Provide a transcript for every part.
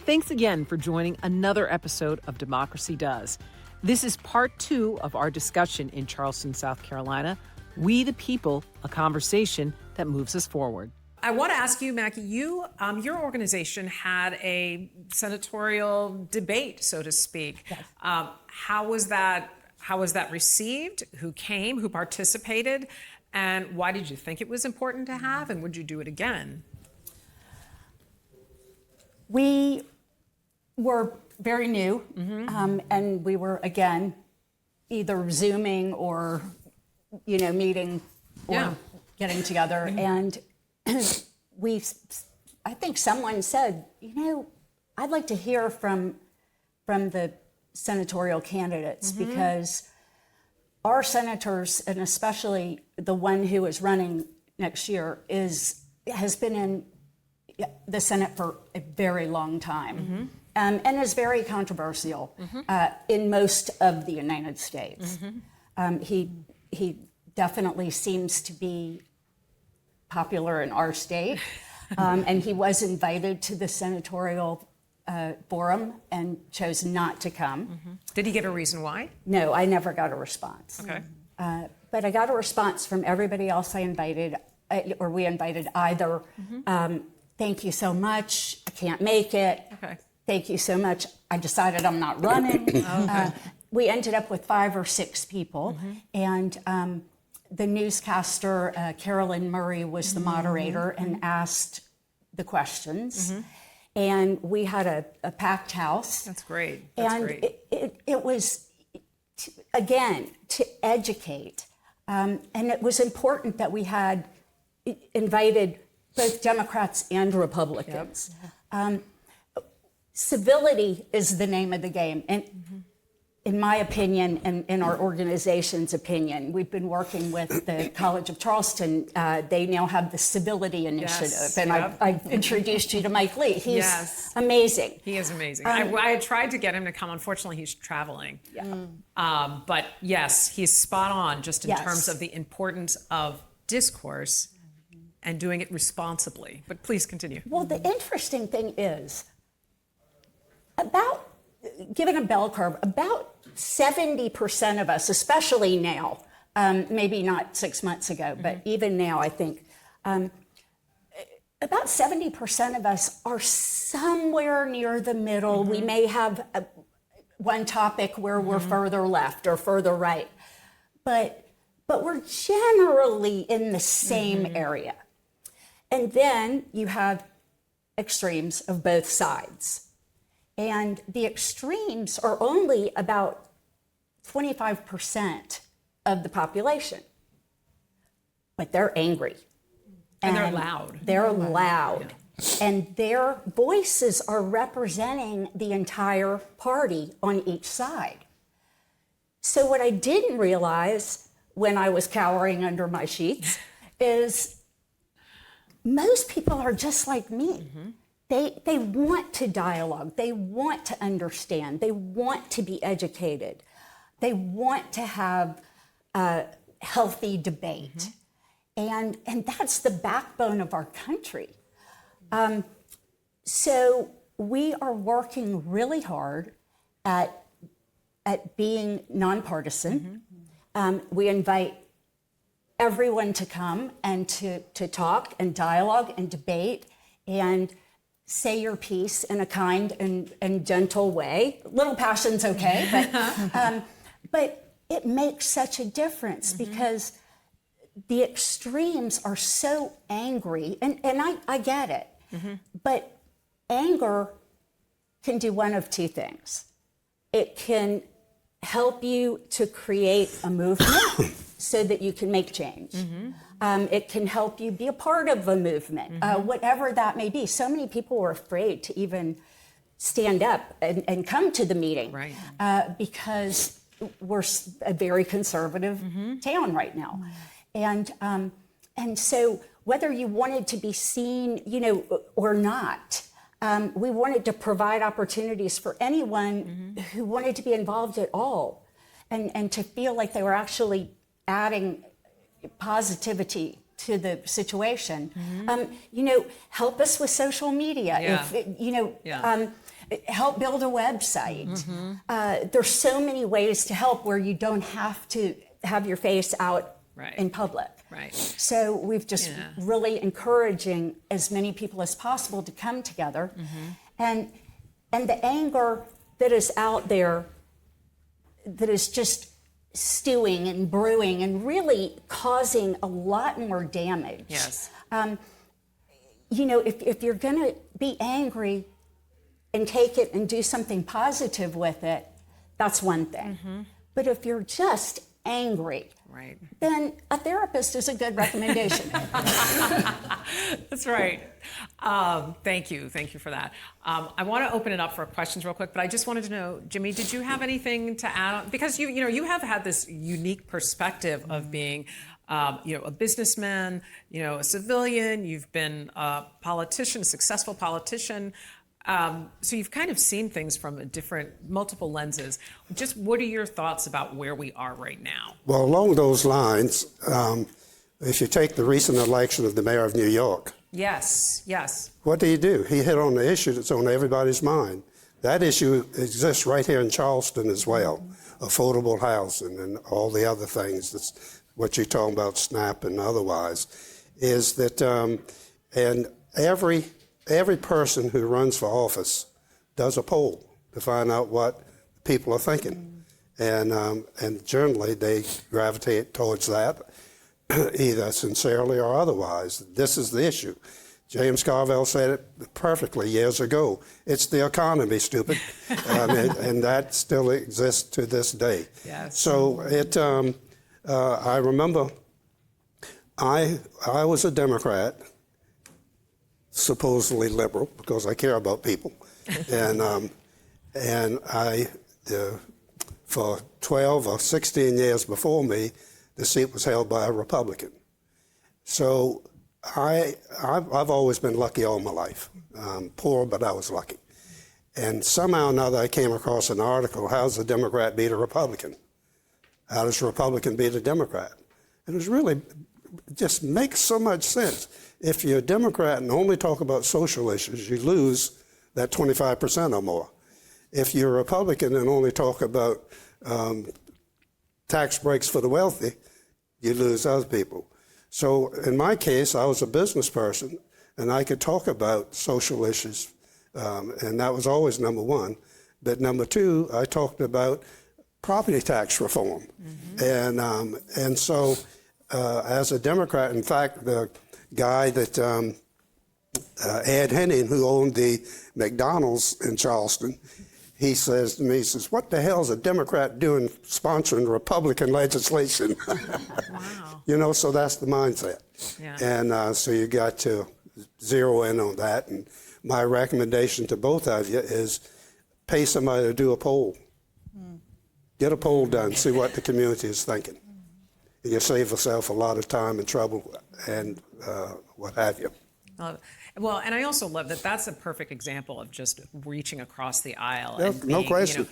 Thanks again for joining another episode of Democracy Does. This is part 2 of our discussion in Charleston, South Carolina. We the People, a conversation that moves us forward. I want to ask you, Mackie, your organization had a senatorial debate, so to speak. Yes. How was that received? Who came? Who participated? And why did you think it was important to have? And would you do it again? We were very new, and we were, again, either Zooming or, meeting or getting together. And I think someone said, I'd like to hear from the senatorial candidates because our senators, and especially the one who is running next year, has been in the Senate for a very long time and is very controversial in most of the United States. He definitely seems to be popular in our state, and he was invited to the senatorial forum and chose not to come. Did he give a reason why? No, I never got a response. Okay. But I got a response from everybody else I invited, or we invited, either thank you so much, I can't make it. Okay. Thank you so much, I decided I'm not running. We ended up with 5 or 6 people, and the newscaster, Carolyn Murray, was the moderator and asked the questions. And we had a packed house. That's great. It was, again, to educate. And it was important that we had invited both Democrats and Republicans. Civility is the name of the game. And in my opinion, and in our organization's opinion, we've been working with the College of Charleston. They now have the Civility Initiative. And I've introduced you to Mike Lee. He's amazing. He is amazing. I had tried to get him to come. Unfortunately, he's traveling. But yes, he's spot on just in terms of the importance of discourse and doing it responsibly. But please continue. Well, the interesting thing is, given a bell curve, about 70% of us, especially now, maybe not 6 months ago, but even now, I think, about 70% of us are somewhere near the middle. We may have one topic where we're further left or further right, but we're generally in the same area. And then you have extremes of both sides. And the extremes are only about 25% of the population. But they're angry. And they're loud. They're loud. Yeah. And their voices are representing the entire party on each side. So what I didn't realize when I was cowering under my sheets is most people are just like me. They want to dialogue. They want to understand. They want to be educated. They want to have a healthy debate. And that's the backbone of our country. So we are working really hard at being nonpartisan. We invite everyone to come and to talk and dialogue and debate and say your piece in a kind and gentle way. Little passion's okay, but it makes such a difference because the extremes are so angry, and I get it, but anger can do one of two things. It can help you to create a movement so that you can make change. It can help you be a part of a movement, whatever that may be. So many people were afraid to even stand up and come to the meeting because we're a very conservative town right now. And so whether you wanted to be seen, or not, we wanted to provide opportunities for anyone who wanted to be involved at all and to feel like they were actually adding positivity to the situation. Help us with social media. help build a website. There's so many ways to help where you don't have to have your face out in public. Right. So we've just really encouraging as many people as possible to come together. And the anger that is out there, that is just stewing and brewing and really causing a lot more damage. Yes. You know, if you're going to be angry and take it and do something positive with it, that's one thing. But if you're just angry, then a therapist is a good recommendation. That's right. Thank you for that. I want to open it up for questions real quick, but I just wanted to know, Jimmy, did you have anything to add on? Because you have had this unique perspective of being a businessman, a civilian. You've been a politician, a successful politician. So you've kind of seen things from multiple lenses. Just what are your thoughts about where we are right now? Well, along those lines, if you take the recent election of the mayor of New York. Yes. What do? He hit on the issue that's on everybody's mind. That issue exists right here in Charleston as well. Affordable housing and all the other things, that's what you're talking about, SNAP and otherwise, is that, and every person who runs for office does a poll to find out what people are thinking. And generally they gravitate towards that, either sincerely or otherwise. This is the issue. James Carville said it perfectly years ago. It's the economy, stupid. And that still exists to this day. Yes. So I remember I was a Democrat, supposedly liberal, because I care about people. And for 12 or 16 years before me, the seat was held by a Republican. So I've always been lucky all my life. Poor, but I was lucky. And somehow or another, I came across an article, how does a Democrat beat a Republican? How does a Republican beat a Democrat? And it was really, just makes so much sense. If you're a Democrat and only talk about social issues, you lose that 25% or more. If you're a Republican and only talk about tax breaks for the wealthy, you lose other people. So in my case, I was a business person, and I could talk about social issues, and that was always number one. But number two, I talked about property tax reform. And so as a Democrat, in fact, the guy that Ed Henning, who owned the McDonald's in Charleston, he says to me, he says, what the hell is a Democrat doing sponsoring Republican legislation? Wow. So that's the mindset. Yeah. And so you got to zero in on that. And my recommendation to both of you is pay somebody to do a poll. Get a poll done, see what the community is thinking. And you save yourself a lot of time and trouble and what have you. Well, and I also love that that's a perfect example of just reaching across the aisle Yeah, and being, no question.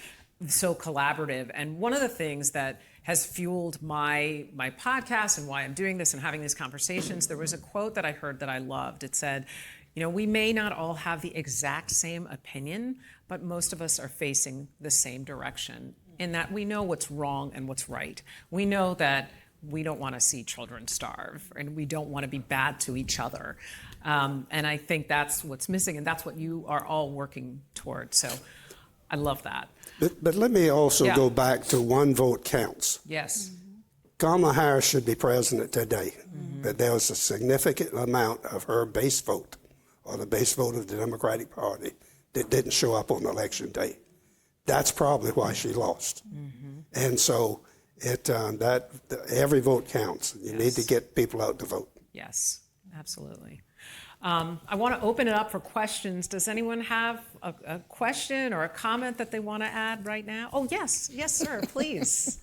so collaborative. And one of the things that has fueled my podcast and why I'm doing this and having these conversations, there was a quote that I heard that I loved. It said, we may not all have the exact same opinion, but most of us are facing the same direction in that we know what's wrong and what's right. We know that we don't want to see children starve, and we don't want to be bad to each other. And I think that's what's missing, and that's what you are all working toward. So I love that. But let me also go back to one vote counts. Yes. Kamala Harris should be president today, but there was a significant amount of her base vote, or the base vote of the Democratic Party, that didn't show up on election day. That's probably why she lost. And so every vote counts. You need to get people out to vote. Yes, absolutely. I want to open it up for questions. Does anyone have a question or a comment that they want to add right now? Oh, yes, sir, please.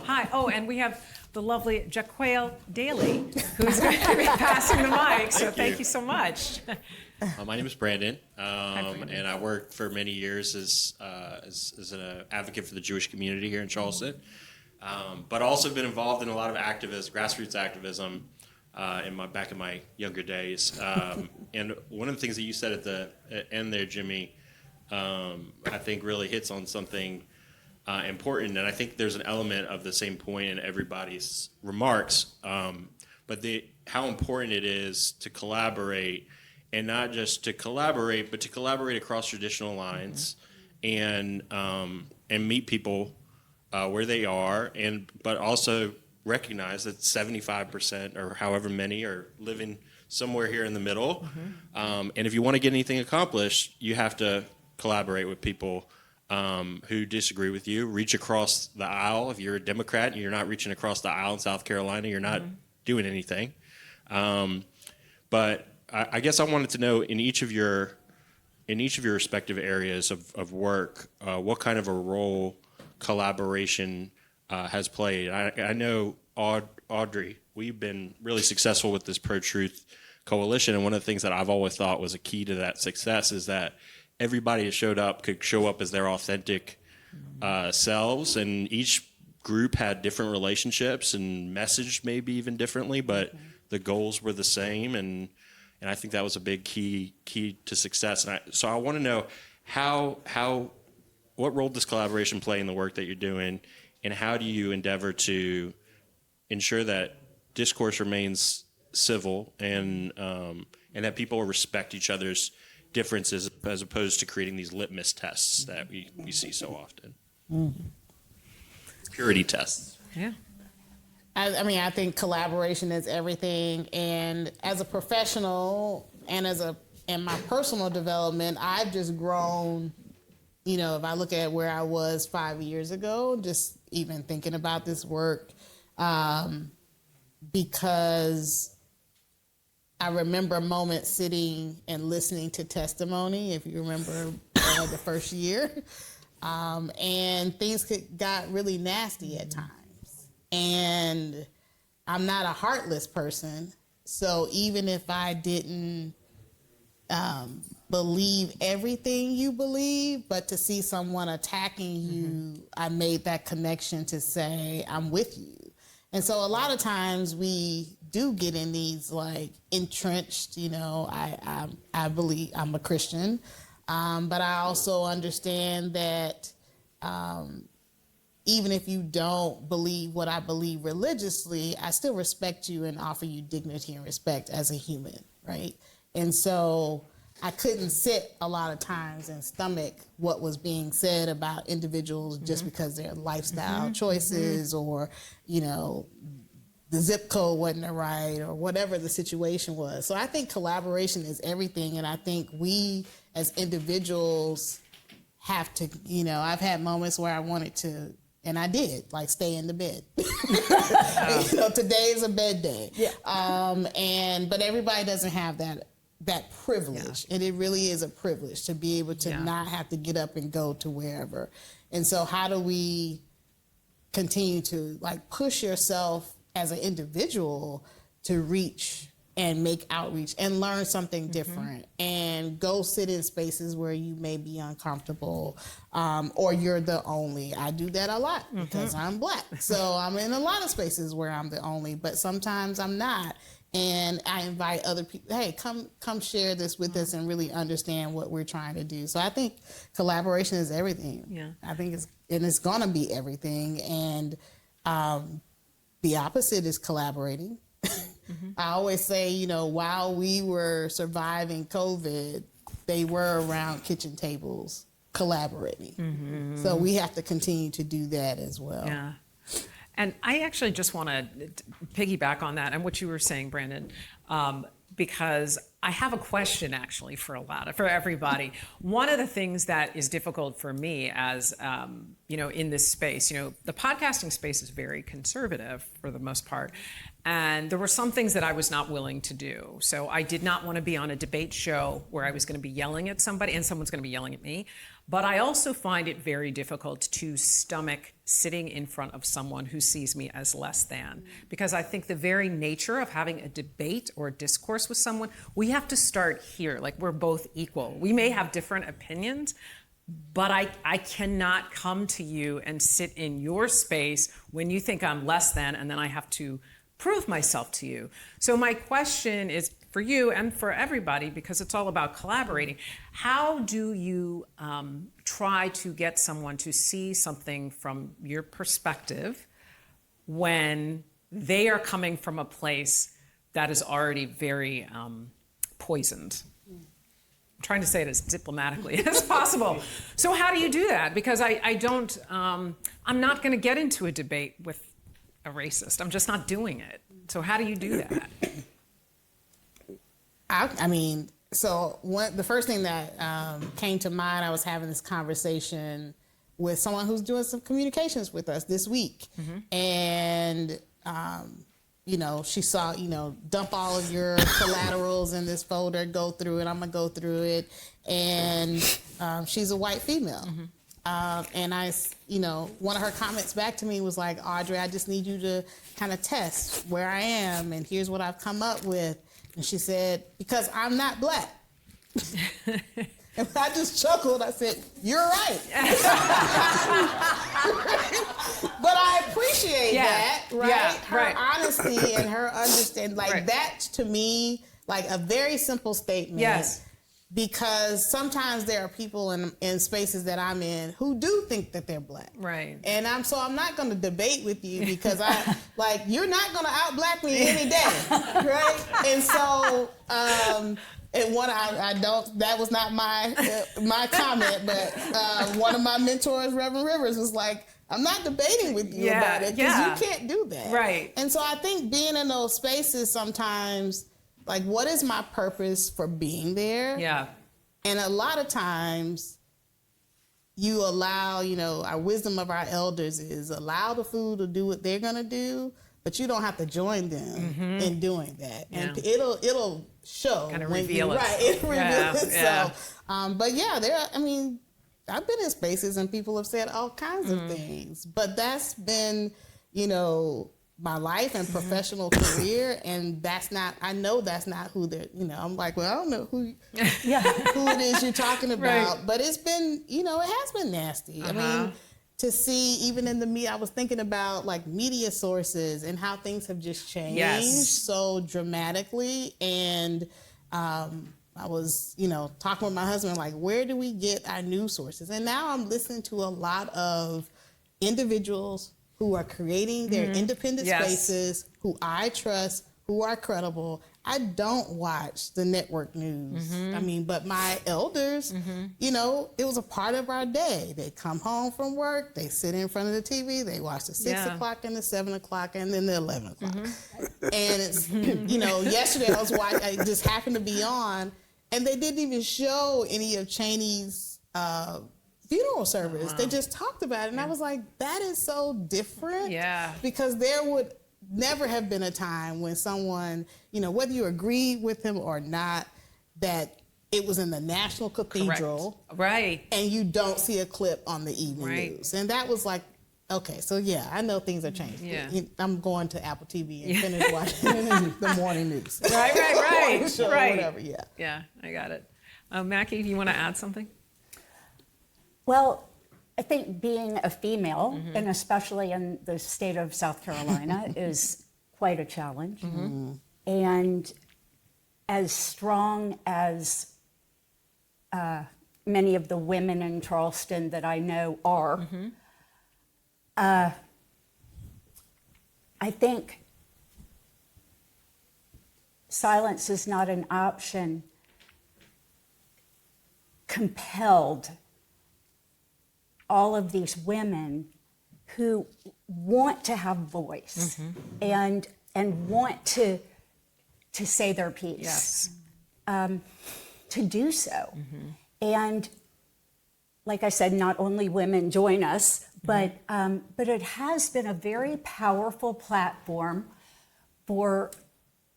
Hi. Oh, and we have the lovely Jaquail Daly, who's going to be passing the mic. So thank you so much. My name is Brandon, and I worked for many years as an advocate for the Jewish community here in Charleston, but also been involved in a lot of grassroots activism back in my younger days. And one of the things that you said at the end there, Jimmy, I think really hits on something important, and I think there's an element of the same point in everybody's remarks, but how important it is to collaborate, and not just to collaborate, but to collaborate across traditional lines, and meet people where they are, but also recognize that 75% or however many are living somewhere here in the middle. And if you want to get anything accomplished, you have to collaborate with people who disagree with you. Reach across the aisle. If you're a Democrat and you're not reaching across the aisle in South Carolina, you're not doing anything. But I guess I wanted to know, in each of your respective areas of work, what kind of a role collaboration has played. I know, Audrey, we've been really successful with this Pro-Truth Coalition, and one of the things that I've always thought was a key to that success is that everybody that showed up could show up as their authentic selves, and each group had different relationships and messaged maybe even differently, but the goals were the same, and I think that was a big key to success. And so I want to know what role does collaboration play in the work that you're doing, and how do you endeavor to ensure that discourse remains civil and that people respect each other's differences, as opposed to creating these litmus tests that we see so often? Purity tests. Yeah. I mean, I think collaboration is everything. And as a professional and in my personal development, I've just grown. You know, if I look at where I was 5 years ago, just even thinking about this work, because I remember a moment sitting and listening to testimony, if you remember the first year, and things got really nasty at times. And I'm not a heartless person, so even if I didn't believe everything you believe, but to see someone attacking you, I made that connection to say, I'm with you. And so a lot of times we do get in these like entrenched, you know, I believe I'm a Christian, but I also understand that even if you don't believe what I believe religiously, I still respect you and offer you dignity and respect as a human, right? And so I couldn't sit a lot of times and stomach what was being said about individuals just because their lifestyle choices or, you know, the zip code wasn't right or whatever the situation was. So I think collaboration is everything. And I think we as individuals have to, you know, I've had moments where I wanted to, and I did, like stay in the bed. You know, today is a bed day. Yeah. But everybody doesn't have that privilege. And it really is a privilege to be able to not have to get up and go to wherever. And so how do we continue to like push yourself as an individual to reach and make outreach and learn something different and go sit in spaces where you may be uncomfortable or you're the only. I do that a lot because I'm Black. So I'm in a lot of spaces where I'm the only, but sometimes I'm not. And I invite other people, hey, come share this with us and really understand what we're trying to do. So I think collaboration is everything. Yeah. I think it's going to be everything. And the opposite is collaborating. I always say, you know, while we were surviving COVID, they were around kitchen tables collaborating. So we have to continue to do that as well. Yeah. And I actually just want to piggyback on that and what you were saying, Brandon, because I have a question actually for everybody. One of the things that is difficult for me as, you know, in this space, you know, the podcasting space is very conservative for the most part. And there were some things that I was not willing to do. So I did not want to be on a debate show where I was going to be yelling at somebody and someone's going to be yelling at me. But I also find it very difficult to stomach sitting in front of someone who sees me as less than. Because I think the very nature of having a debate or a discourse with someone, we have to start here. Like, we're both equal. We may have different opinions, but I cannot come to you and sit in your space when you think I'm less than, and then I have to prove myself to you. So my question is, for you and for everybody, because it's all about collaborating. How do you try to get someone to see something from your perspective when they are coming from a place that is already very poisoned? I'm trying to say it as diplomatically as possible. So how do you do that? Because I'm not going to get into a debate with a racist. I'm just not doing it. So how do you do that? The first thing that came to mind, I was having this conversation with someone who's doing some communications with us this week. And, she saw, dump all of your collaterals in this folder, go through it. I'm going to go through it. And she's a white female. And one of her comments back to me was like, Audrey, I just need you to kind of test where I am. And here's what I've come up with. And she said, because I'm not black. And I just chuckled. I said, you're right. But I appreciate that, right? Yeah, her honesty and her understanding. That to me, like a very simple statement. Yes. Because sometimes there are people in spaces that I'm in who do think that they're black. Right. And I'm not going to debate with you because you're not going to out-black me any day, right? And so, that was not my comment, but one of my mentors, Reverend Rivers, was like, I'm not debating with you about it because you can't do that. Right. And so I think being in those spaces sometimes, like, what is my purpose for being there? Yeah. And a lot of times you allow, our wisdom of our elders is allow the food to do what they're going to do, but you don't have to join them in doing that. Yeah. And it'll show. Kind of reveal it. Right. It reveals itself. Yeah. But I've been in spaces and people have said all kinds of things, but that's been, my life and professional career, and I know that's not who they're, I'm like, well, I don't know who it is you're talking about, but it's been, it has been nasty. I mean, to see even in the media, I was thinking about like media sources and how things have just changed so dramatically. And I was, talking with my husband, like, where do we get our news sources? And now I'm listening to a lot of individuals who are creating their independent spaces, who I trust, who are credible. I don't watch the network news. But my elders, it was a part of our day. They come home from work, they sit in front of the TV, they watch the 6 o'clock and the 7 o'clock and then the 11 o'clock. And it's, yesterday I just happened to be on, and they didn't even show any of Cheney's funeral service. They just talked about it. And I was like, that is so different. Yeah. Because there would never have been a time when someone, whether you agreed with him or not, that it was in the National Cathedral. Correct. Right. And you don't see a clip on the evening news. And that was like, okay, so I know things are changing. Yeah. I'm going to Apple TV and finish watching the morning news. Right. Show, whatever, Yeah, I got it. Mackie, do you want to add something? Well, I think being a female, and especially in the state of South Carolina, is quite a challenge. And as strong as many of the women in Charleston that I know are, I think silence is not an option. Compelled all of these women who want to have voice and want to say their piece, to do so. And like I said, not only women join us, but it has been a very powerful platform for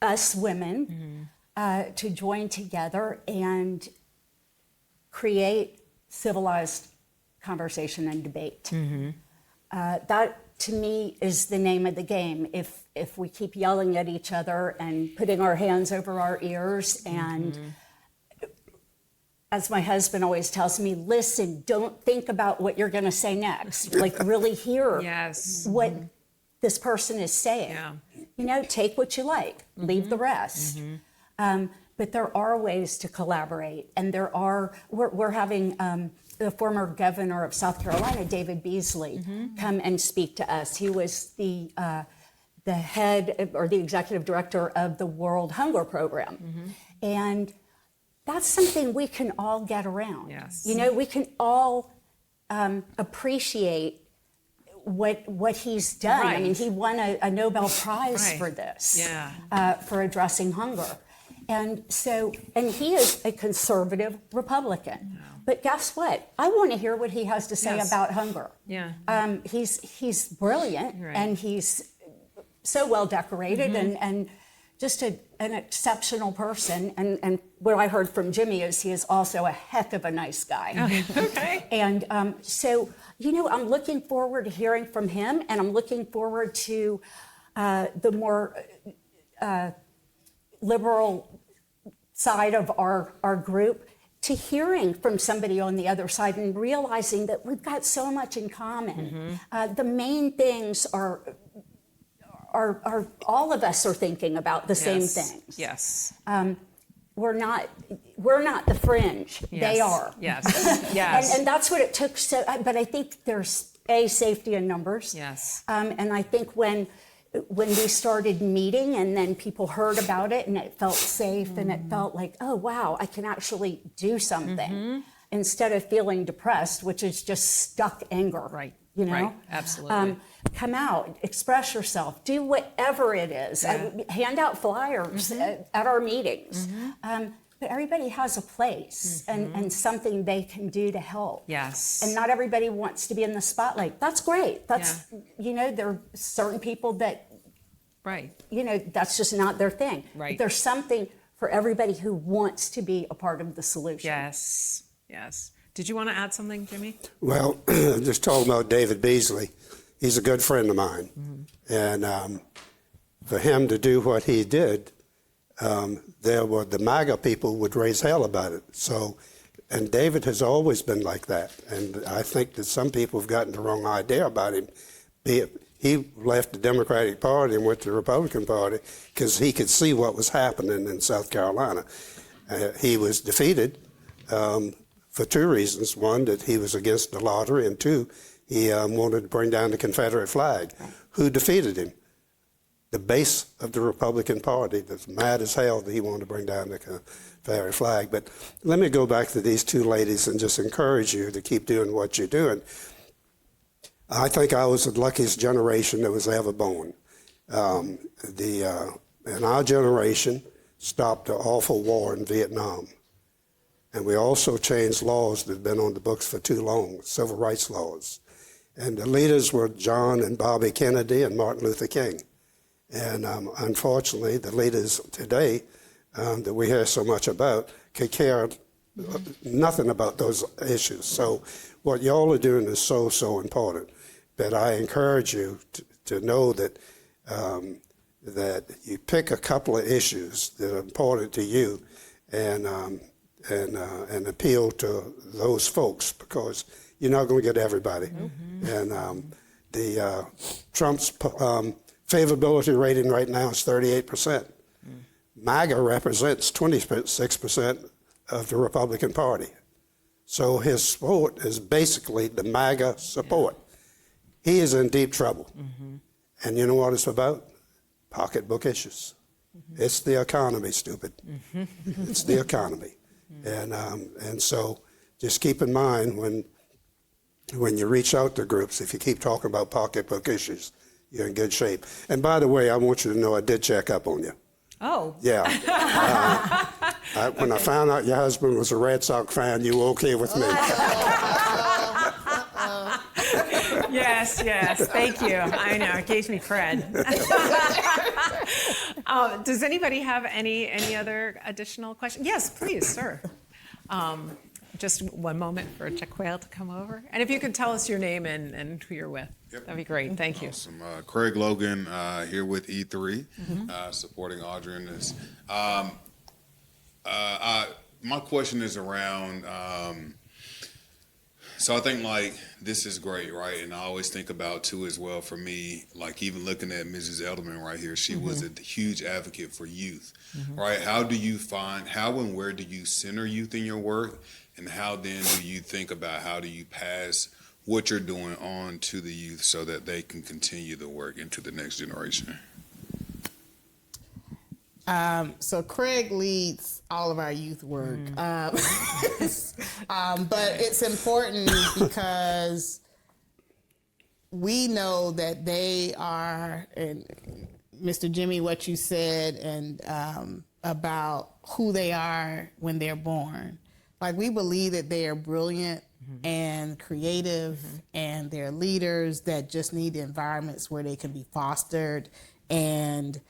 us women to join together and create civilized conversation and debate. That, to me, is the name of the game. If we keep yelling at each other and putting our hands over our ears and, as my husband always tells me, listen, don't think about what you're going to say next. Like, really hear what this person is saying. Take what you like, leave the rest. But there are ways to collaborate, and we're having the former governor of South Carolina, David Beasley, come and speak to us. He was the head or the executive director of the World Hunger Program. And that's something we can all get around. Yes. You know, we can all appreciate what he's done. Right. I mean, he won a Nobel Prize for this, for addressing hunger. And he is a conservative Republican. But guess what? I want to hear what he has to say about hunger. Yeah. He's brilliant, and he's so well decorated, and just an exceptional person. And what I heard from Jimmy is he is also a heck of a nice guy. Okay. And so, you know, I'm looking forward to hearing from him, and I'm looking forward to the more liberal side of our group, to hearing from somebody on the other side and realizing that we've got so much in common. The main things are all of us are thinking about the same things. Yes. We're not the fringe. Yes. They are. Yes. Yes. And that's what it took. But I think there's safety in numbers. Yes. And I think when we started meeting, and then people heard about it, and it felt safe, and it felt like, oh wow, I can actually do something instead of feeling depressed, which is just stuck anger. Right. You know. Right. Absolutely. Come out, express yourself, do whatever it is. Hand out flyers at our meetings. But everybody has a place and something they can do to help. Yes. And not everybody wants to be in the spotlight. That's great. That's, you know, there are certain people that, you know, that's just not their thing. Right. But there's something for everybody who wants to be a part of the solution. Yes. Yes. Did you want to add something, Jimmy? Well, just talking about David Beasley, he's a good friend of mine. And for him to do what he did, the MAGA people would raise hell about it. So, and David has always been like that. And I think that some people have gotten the wrong idea about him. He left the Democratic Party and went to the Republican Party because he could see what was happening in South Carolina. He was defeated for two reasons. One, that he was against the lottery, and two, he wanted to bring down the Confederate flag. Who defeated him? The base of the Republican Party that's mad as hell that he wanted to bring down the Confederate flag. But let me go back to these two ladies and just encourage you to keep doing what you're doing. I think I was the luckiest generation that was ever born. And our generation stopped the awful war in Vietnam. And we also changed laws that had been on the books for too long, civil rights laws. And the leaders were John and Bobby Kennedy and Martin Luther King. And unfortunately, the leaders today that we hear so much about could care nothing about those issues. So what y'all are doing is so, so important. But I encourage you to know that that you pick a couple of issues that are important to you and appeal to those folks, because you're not going to get everybody. And Trump's favorability rating right now is 38%. MAGA represents 26% of the Republican Party. So his support is basically the MAGA support. He is in deep trouble. And you know what it's about? Pocketbook issues. It's the economy, stupid. It's the economy. And so just keep in mind when you reach out to groups, if you keep talking about pocketbook issues, you're in good shape. And by the way, I want you to know I did check up on you. Oh. Yeah. When I found out your husband was a Red Sox fan, you were okay with me. Yes, yes. Thank you. I know. It gave me cred. Does anybody have any other additional questions? Yes, please, sir. Just one moment for Jaquel to come over. And if you could tell us your name and who you're with, that'd be great. Thank you. Awesome. Craig Logan here with E3, supporting Audrey in this. My question is around, So I think like this is great, right? And I always think about too as well for me, like even looking at Mrs. Elderman right here, she was a huge advocate for youth, right? How and where do you center youth in your work? And how then do you think about how do you pass what you're doing on to the youth so that they can continue the work into the next generation? So Craig leads all of our youth work, but it's important because we know that they are, and Mr. Jimmy, what you said, and about who they are when they're born. Like, we believe that they are brilliant and creative, and they're leaders that just need environments where they can be fostered. And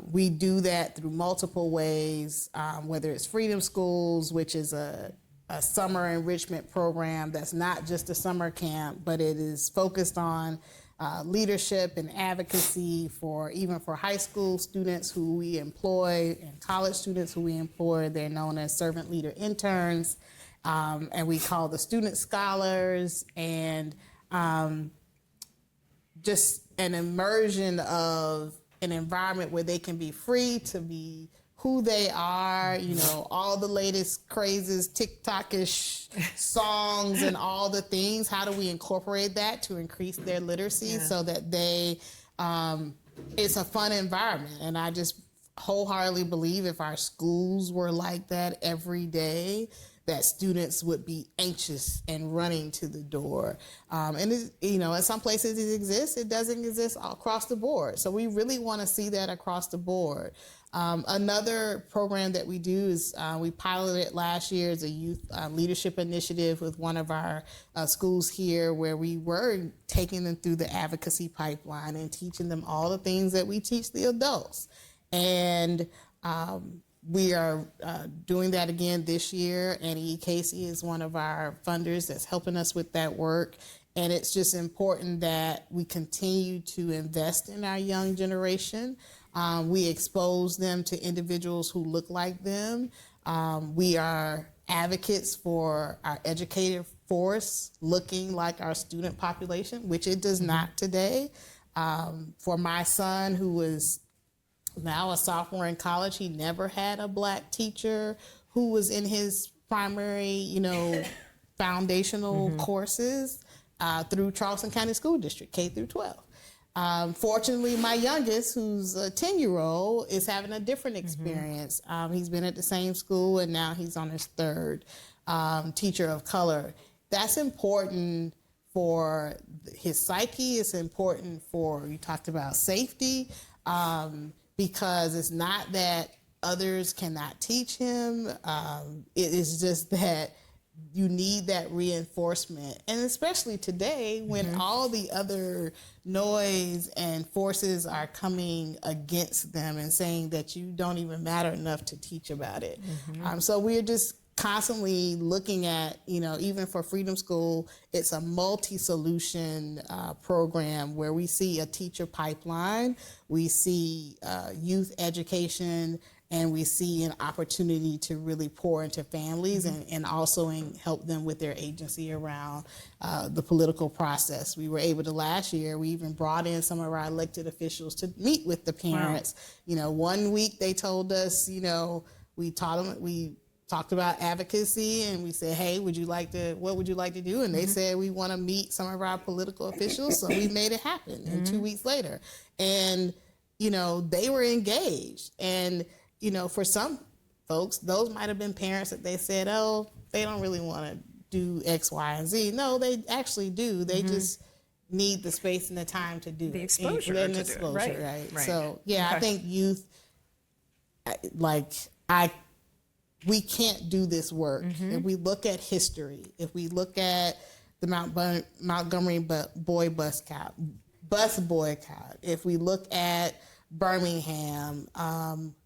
we do that through multiple ways, whether it's Freedom Schools, which is a summer enrichment program that's not just a summer camp, but it is focused on leadership and advocacy for high school students who we employ and college students who we employ. They're known as servant leader interns, and we call the student scholars, and just an immersion of an environment where they can be free to be who they are, all the latest crazes, TikTok-ish songs and all the things. How do we incorporate that to increase their literacy so that they, it's a fun environment. And I just wholeheartedly believe if our schools were like that every day, that students would be anxious and running to the door. And in some places it exists, it doesn't exist across the board. So we really want to see that across the board. Another program that we do is we piloted last year as a youth leadership initiative with one of our schools here, where we were taking them through the advocacy pipeline and teaching them all the things that we teach the adults. And we are doing that again this year. Annie E. Casey is one of our funders that's helping us with that work. And it's just important that we continue to invest in our young generation. We expose them to individuals who look like them. We are advocates for our educative force looking like our student population, which it does not today. For my son, who is now a sophomore in college, he never had a Black teacher who was in his primary, foundational courses through Charleston County School District, K through 12. Fortunately, my youngest, who's a 10-year-old, is having a different experience. He's been at the same school, and now he's on his third teacher of color. That's important for his psyche. It's important for, you talked about safety, because it's not that others cannot teach him. It is just that you need that reinforcement. And especially today, when all the other noise and forces are coming against them and saying that you don't even matter enough to teach about it. So we're just constantly looking at, even for Freedom School, it's a multi-solution program where we see a teacher pipeline, we see youth education, and we see an opportunity to really pour into families and also help them with their agency around the political process. We were able to last year, we even brought in some of our elected officials to meet with the parents. Wow. 1 week they told us, we taught them, we talked about advocacy, and we said, hey, what would you like to do? And they said, we want to meet some of our political officials. So we made it happen. And 2 weeks later, and, they were engaged. And, for some folks, those might've been parents that they said, oh, they don't really want to do X, Y, and Z. No, they actually do. They just need the space and the time to do the it. exposure And to exposure, do it. right? So, yeah, okay. I think youth, we can't do this work. If we look at history, if we look at the Montgomery bus boycott, if we look at Birmingham,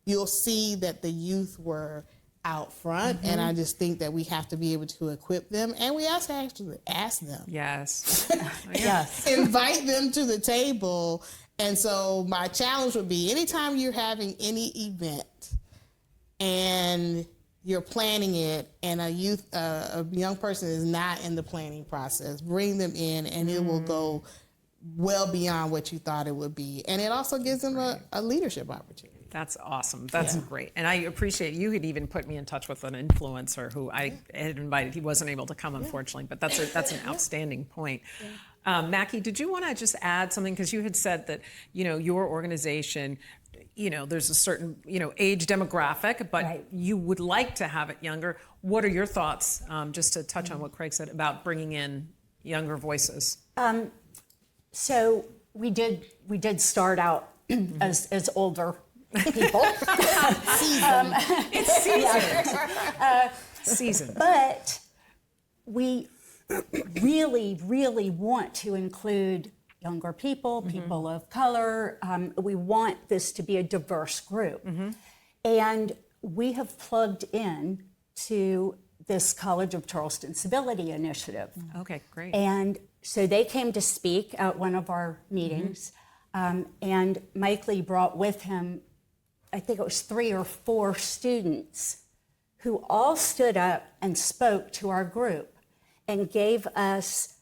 you'll see that the youth were out front, and I just think that we have to be able to equip them, and we also have to ask them. Yes. Yes. Invite them to the table. And so my challenge would be, anytime you're having any event and you're planning it and a young person is not in the planning process, bring them in and it will go well beyond what you thought it would be. And it also gives them a leadership opportunity. That's awesome. That's great. And I appreciate you had even put me in touch with an influencer who I had invited. He wasn't able to come, unfortunately, but that's an outstanding point. Mackie, did you want to just add something? Because you had said that, your organization, there's a certain, age demographic, but you would like to have it younger. What are your thoughts, just to touch on what Craig said about bringing in younger voices? So we did start out as older people. It's seasoned. Seasoned. But we really, really want to include younger people, people of color. We want this to be a diverse group. And we have plugged in to this College of Charleston Civility initiative. Okay, great. And so they came to speak at one of our meetings. And Mike Lee brought with him, I think it was 3 or 4 students who all stood up and spoke to our group and gave us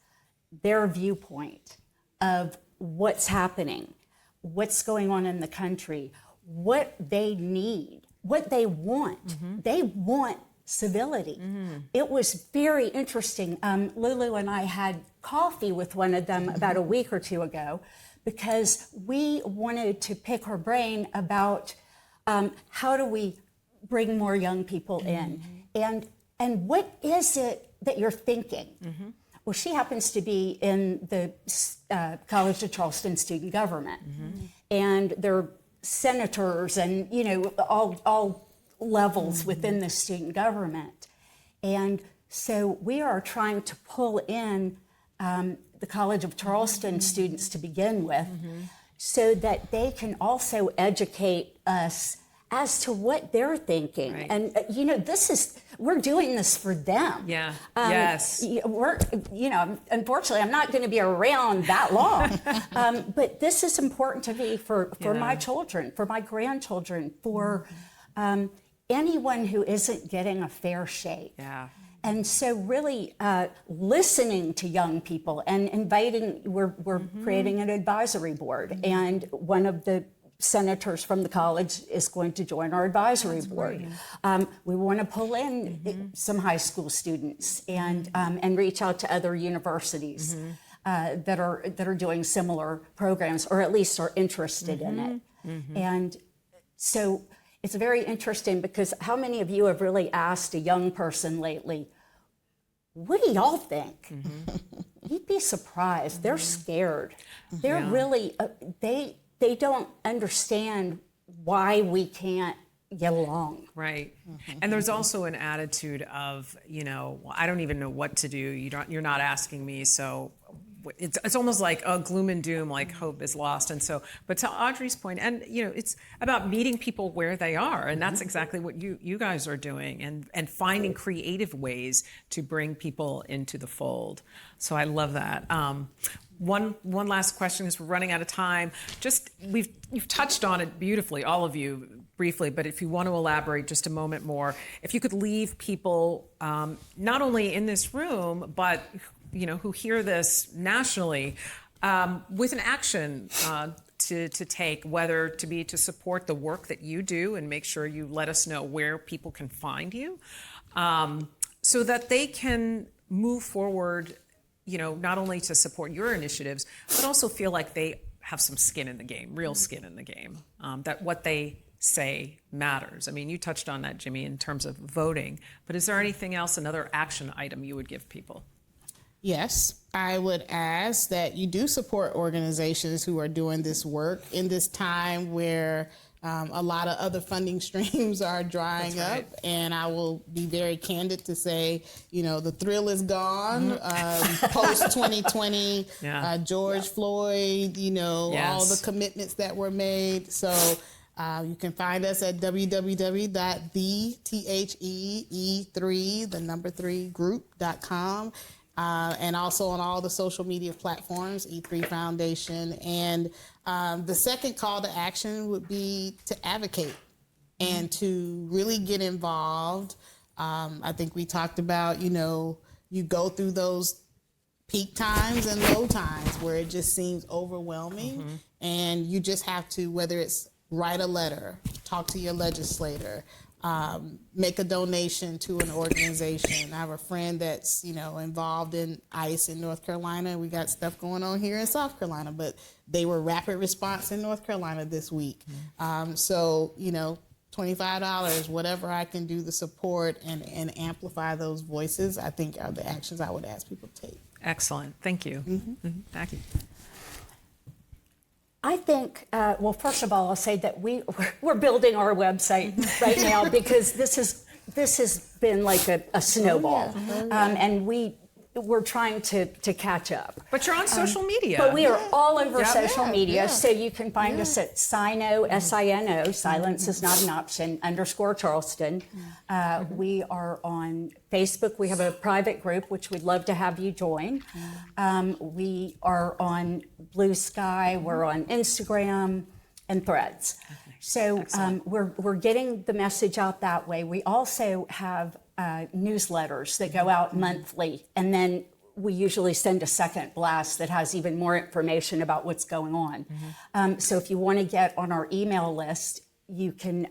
their viewpoint of what's happening, what's going on in the country, what they need, what they want. They want civility. It was very interesting. Lulu and I had coffee with one of them about a week or 2 ago because we wanted to pick her brain about how do we bring more young people in, and what is it that you're thinking? Well, she happens to be in the College of Charleston student government, and they're senators and all levels within the student government, and so we are trying to pull in the College of Charleston students to begin with, so that they can also educate us as to what they're thinking. Right. And we're doing this for them. Yeah. Yes. Unfortunately, I'm not going to be around that long. But this is important to me for my children, for my grandchildren, for anyone who isn't getting a fair shake. Yeah. And so really listening to young people and inviting, we're creating an advisory board, and one of the senators from the college is going to join our advisory board. We want to pull in some high school students and reach out to other universities that are doing similar programs, or at least are interested in it. And so it's very interesting, because how many of you have really asked a young person lately, what do y'all think? You'd be surprised. They're scared. They're really, they don't understand why we can't get along. Right. And there's also an attitude of, I don't even know what to do. You're not asking me, so it's almost like gloom and doom, like hope is lost. And so, but to Audrey's point, and it's about meeting people where they are, and that's exactly what you guys are doing, and finding creative ways to bring people into the fold. So I love that. One last question, because we're running out of time. Just you've touched on it beautifully, all of you, briefly, but if you want to elaborate just a moment more, if you could leave people not only in this room, but who hear this nationally, with an action to take, whether to be to support the work that you do and make sure you let us know where people can find you, so that they can move forward, not only to support your initiatives, but also feel like they have some skin in the game, real skin in the game, that what they say matters. I mean, you touched on that, Jimmy, in terms of voting, but is there anything else, another action item you would give people? Yes, I would ask that you do support organizations who are doing this work in this time where a lot of other funding streams are drying up. And I will be very candid to say, the thrill is gone. Post 2020, George Floyd, all the commitments that were made. So you can find us at www.the3group.com. And also on all the social media platforms, E3 Foundation. And the second call to action would be to advocate and to really get involved I think we talked about, you go through those peak times and low times where it just seems overwhelming. And you just have to, whether it's write a letter, talk to your legislator, make a donation to an organization. I have a friend that's, involved in ICE in North Carolina. We got stuff going on here in South Carolina, but they were rapid response in North Carolina this week. So, $25, whatever I can do to support and amplify those voices, I think are the actions I would ask people to take. Excellent. Thank you. Jackie. I think, well, first of all, I'll say that we're building our website right now because this has been like a snowball, and we're trying to catch up. But you're on social media. But we are all over social media, so you can find us at Sino, S-I-N-O, silence is not an option, _Charleston. We are on Facebook. We have a private group, which we'd love to have you join. We are on Blue Sky. We're on Instagram and Threads. So we're getting the message out that way. We also have newsletters that go out monthly, and then we usually send a second blast that has even more information about what's going on. So if you want to get on our email list, you can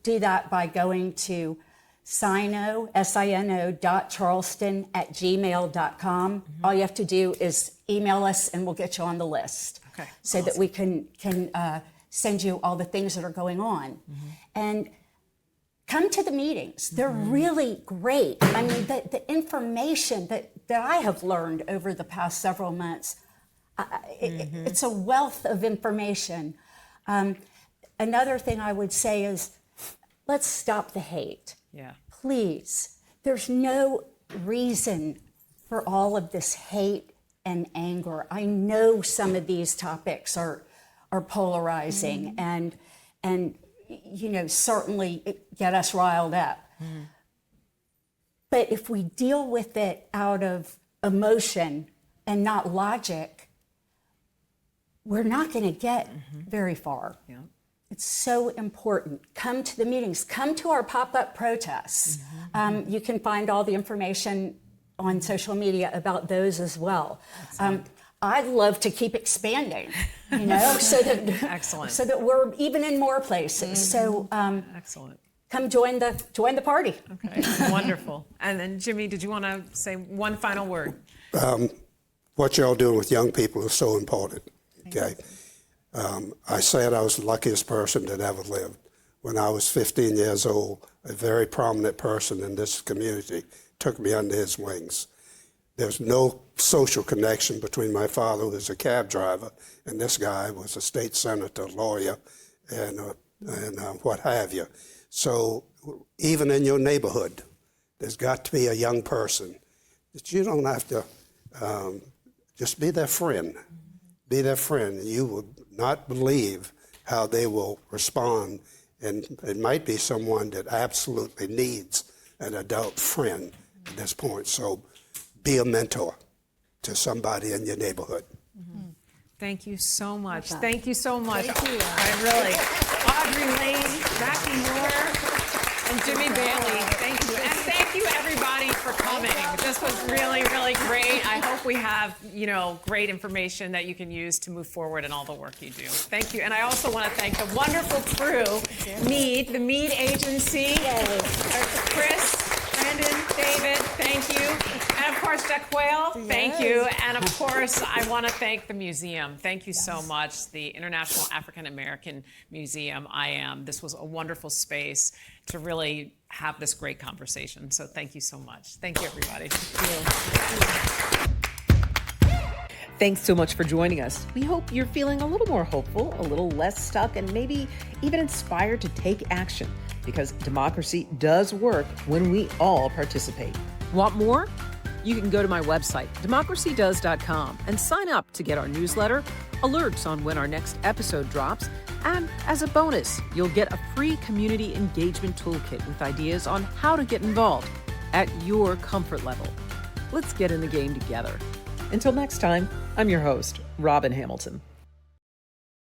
do that by going to sino.charleston@gmail.com. All you have to do is email us and we'll get you on the list so that we can send you all the things that are going on. And come to the meetings. They're really great. I mean, the information that I have learned over the past several months, it's a wealth of information. Another thing I would say is, let's stop the hate. Please. There's no reason for all of this hate and anger. I know some of these topics are polarizing and certainly get us riled up. But if we deal with it out of emotion and not logic, we're not going to get very far. It's so important. Come to the meetings. Come to our pop-up protests. You can find all the information on social media about those as well. I'd love to keep expanding, so that so that we're even in more places. So excellent. Come join the party. Okay, wonderful. And then Jimmy, did you want to say one final word? What y'all doing with young people is so important. Okay, I said I was the luckiest person that ever lived. When I was 15 years old, a very prominent person in this community took me under his wings. There's no social connection between my father, who was a cab driver, and this guy was a state senator, lawyer, and what have you. So even in your neighborhood, there's got to be a young person that you don't have to just be their friend. Be their friend. You will not believe how they will respond, and it might be someone that absolutely needs an adult friend at this point. So be a mentor to somebody in your neighborhood. Thank you so much. Thank you so much. Thank you. Really. Audrey Lane, Jackie Moore, and Jimmy Bailey, thank you. And thank you, everybody, for coming. This was really, really great. I hope we have, great information that you can use to move forward in all the work you do. Thank you. And I also want to thank the wonderful crew, the Mead Agency, Chris, Brandon, David, thank you. And of course, Jack Quayle, thank you. And of course, I want to thank the museum. Thank you so much. The International African American Museum, IAM. This was a wonderful space to really have this great conversation. So thank you so much. Thank you, everybody. Thanks so much for joining us. We hope you're feeling a little more hopeful, a little less stuck, and maybe even inspired to take action, because democracy does work when we all participate. Want more? You can go to my website, democracydoes.com, and sign up to get our newsletter, alerts on when our next episode drops, and as a bonus, you'll get a free community engagement toolkit with ideas on how to get involved at your comfort level. Let's get in the game together. Until next time, I'm your host, Robin Hamilton.